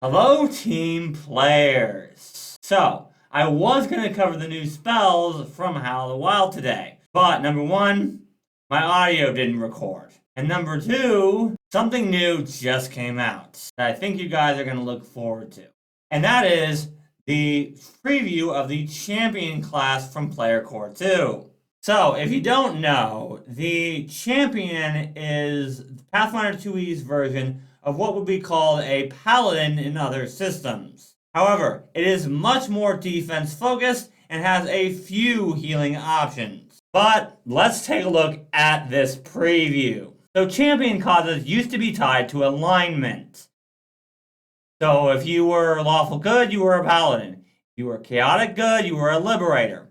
Hello, team players. So, I was going to cover the new spells from How the Wild today, but number one, my audio didn't record. And number two, something new just came out that I think you guys are going to look forward to. And that is the preview of the champion class from Player Core 2. So, if you don't know, the champion is Pathfinder 2E's version of what would be called a paladin in other systems. However, it is much more defense focused and has a few healing options. But let's take a look at this preview. So champion causes used to be tied to alignment. So if you were lawful good, you were a paladin. If you were chaotic good, you were a liberator.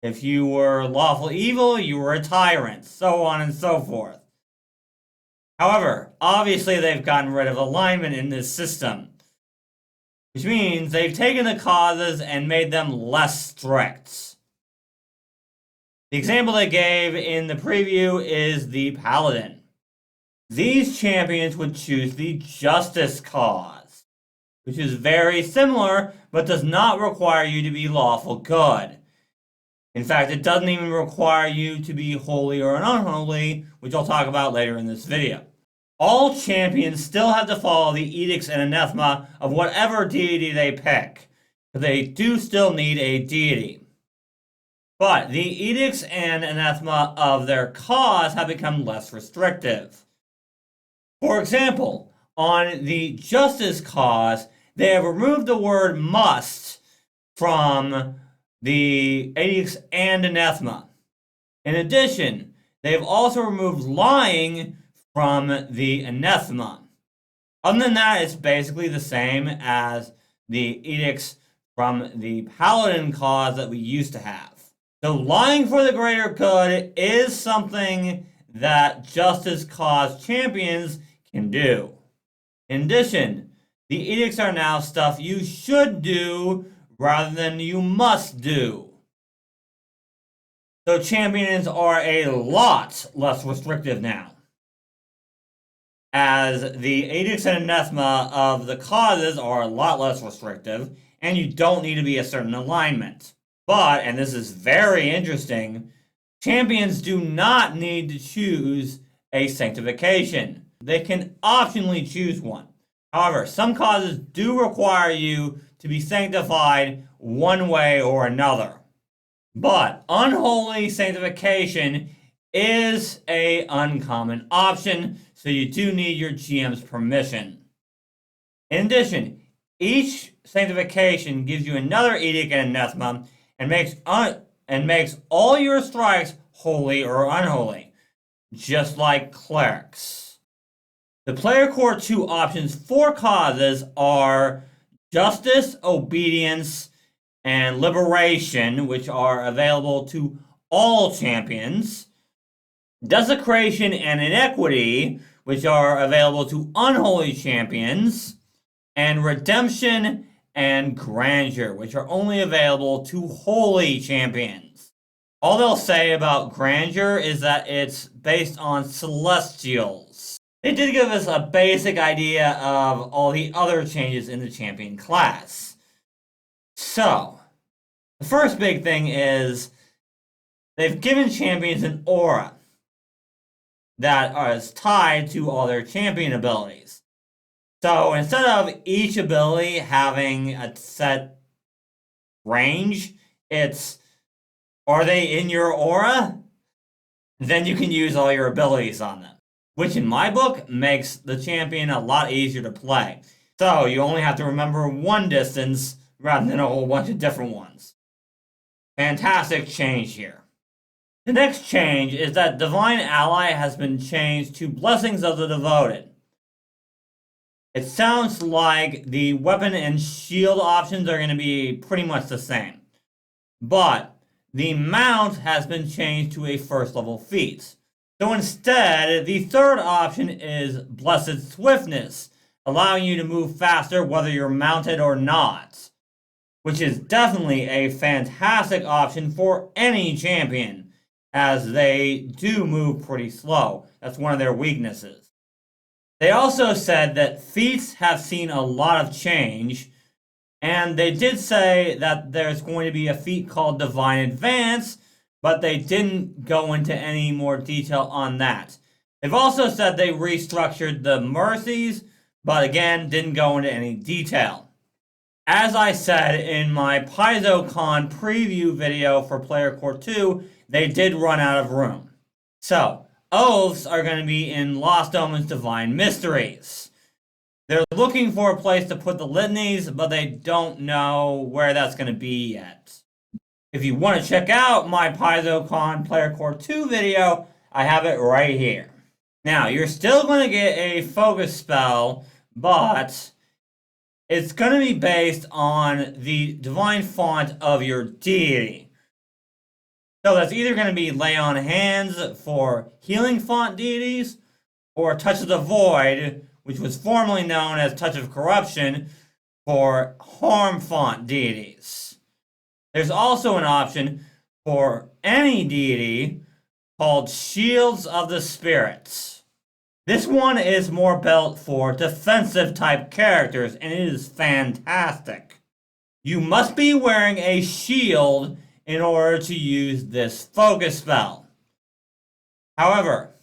If you were lawful evil, you were a tyrant, so on and so forth. However, obviously they've gotten rid of alignment in this system, which means they've taken the causes and made them less strict. The example they gave in the preview is the Paladin. These champions would choose the Justice cause, which is very similar but does not require you to be lawful good. In fact, it doesn't even require you to be holy or unholy, which I'll talk about later in this video. All champions still have to follow the edicts and anathema of whatever deity they pick, but they do still need a deity. But the edicts and anathema of their cause have become less restrictive. For example, on the justice cause, they have removed the word must from the edicts and anathema. In addition, they've also removed lying from the anathema. Other than that, it's basically the same as the edicts from the paladin cause that we used to have. So lying for the greater good is something that justice cause champions can do. In addition, the edicts are now stuff you should do rather than you must do. So champions are a lot less restrictive now, as the edicts and anathema of the causes are a lot less restrictive, and you don't need to be a certain alignment. But, and this is very interesting, champions do not need to choose a sanctification. They can optionally choose one. However, some causes do require you to be sanctified one way or another. But unholy sanctification is an uncommon option, so you do need your GM's permission. In addition, each sanctification gives you another edict and anathema and makes all your strikes holy or unholy, just like clerics. The Player Core 2 options for causes are justice, obedience, and liberation, which are available to all champions. Desecration and inequity, which are available to unholy champions. And redemption and grandeur, which are only available to holy champions. All they'll say about grandeur is that it's based on celestials. They did give us a basic idea of all the other changes in the champion class. So, the first big thing is they've given champions an aura that is tied to all their champion abilities. So instead of each ability having a set range, it's, are they in your aura? Then you can use all your abilities on them, which in my book makes the champion a lot easier to play. So you only have to remember one distance rather than a whole bunch of different ones. Fantastic change here. The next change is that Divine Ally has been changed to Blessings of the Devoted. It sounds like the weapon and shield options are going to be pretty much the same. But the mount has been changed to a first level feat. So instead, the third option is Blessed Swiftness, allowing you to move faster whether you're mounted or not, which is definitely a fantastic option for any champion, as they do move pretty slow. That's one of their weaknesses. They also said that feats have seen a lot of change, and they did say that there's going to be a feat called Divine Advance, but they didn't go into any more detail on that. They've also said they restructured the Mercies, but again, didn't go into any detail. As I said in my PaizoCon preview video for Player Core 2, they did run out of room. So, Oaths are going to be in Lost Omens Divine Mysteries. They're looking for a place to put the litanies, but they don't know where that's going to be yet. If you want to check out my PaizoCon Player Core 2 video, I have it right here. Now, you're still going to get a focus spell, but it's going to be based on the divine font of your deity. So that's either going to be Lay on Hands for healing font deities, or Touch of the Void, which was formerly known as Touch of Corruption, for harm font deities. There's also an option for any deity called Shields of the Spirits. This one is more built for defensive type characters, and it is fantastic. You must be wearing a shield in order to use this focus spell. However,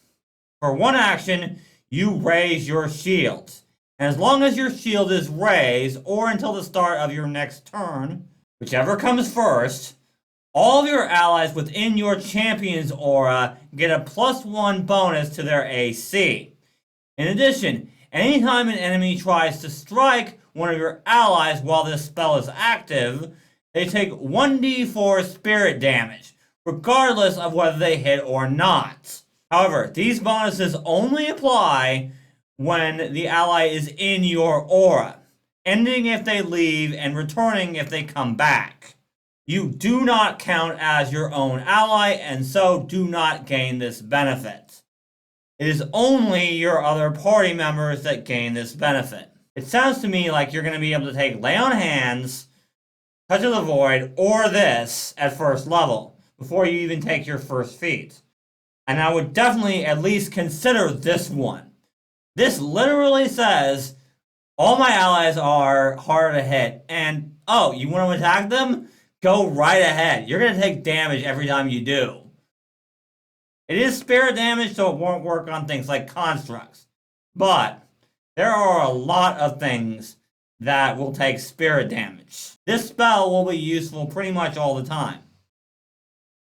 for one action, you raise your shield. And as long as your shield is raised, or until the start of your next turn, whichever comes first, all of your allies within your champion's aura get a +1 bonus to their AC. In addition, anytime an enemy tries to strike one of your allies while this spell is active, they take 1d4 spirit damage, regardless of whether they hit or not. However, these bonuses only apply when the ally is in your aura, ending if they leave and returning if they come back. You do not count as your own ally, and so do not gain this benefit. It is only your other party members that gain this benefit. It sounds to me like you're going to be able to take Lay on Hands, Touch of the Void, or this at first level, before you even take your first feat. And I would definitely at least consider this one. This literally says, all my allies are harder to hit, and oh, you want to attack them? Go right ahead. You're going to take damage every time you do. It is spirit damage, so it won't work on things like constructs. But there are a lot of things that will take spirit damage. This spell will be useful pretty much all the time.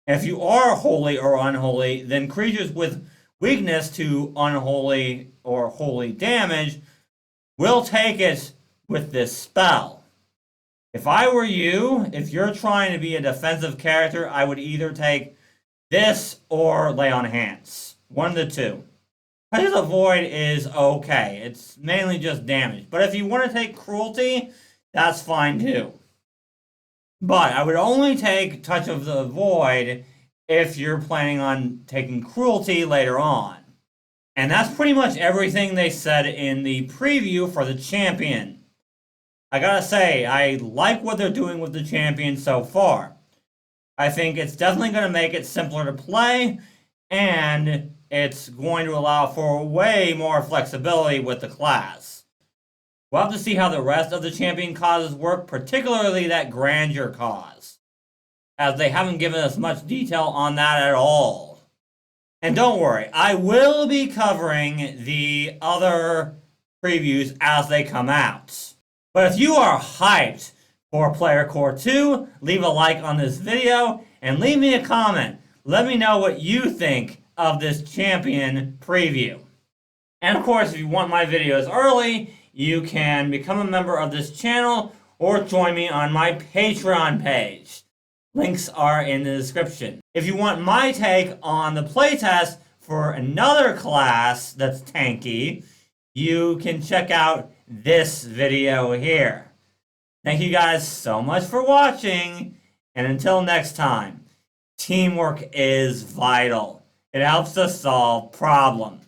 If you are holy or unholy, then creatures with weakness to unholy or holy damage will take it with this spell. If I were you, if you're trying to be a defensive character, I would either take this or Lay on Hands. One of the two. Touch of the Void is okay. It's mainly just damage. But if you want to take Cruelty, that's fine too. But I would only take Touch of the Void if you're planning on taking Cruelty later on. And that's pretty much everything they said in the preview for the champion. I gotta say, I like what they're doing with the champion so far. I think it's definitely going to make it simpler to play, and it's going to allow for way more flexibility with the class. We'll have to see how the rest of the champion causes work, particularly that grandeur cause, as they haven't given us much detail on that at all. And don't worry, I will be covering the other previews as they come out. But if you are hyped for Player Core 2, leave a like on this video and leave me a comment. Let me know what you think of this champion preview. And of course, if you want my videos early, you can become a member of this channel or join me on my Patreon page. Links are in the description. If you want my take on the playtest for another class that's tanky, you can check out this video here. Thank you guys so much for watching, and until next time, teamwork is vital. It helps us solve problems.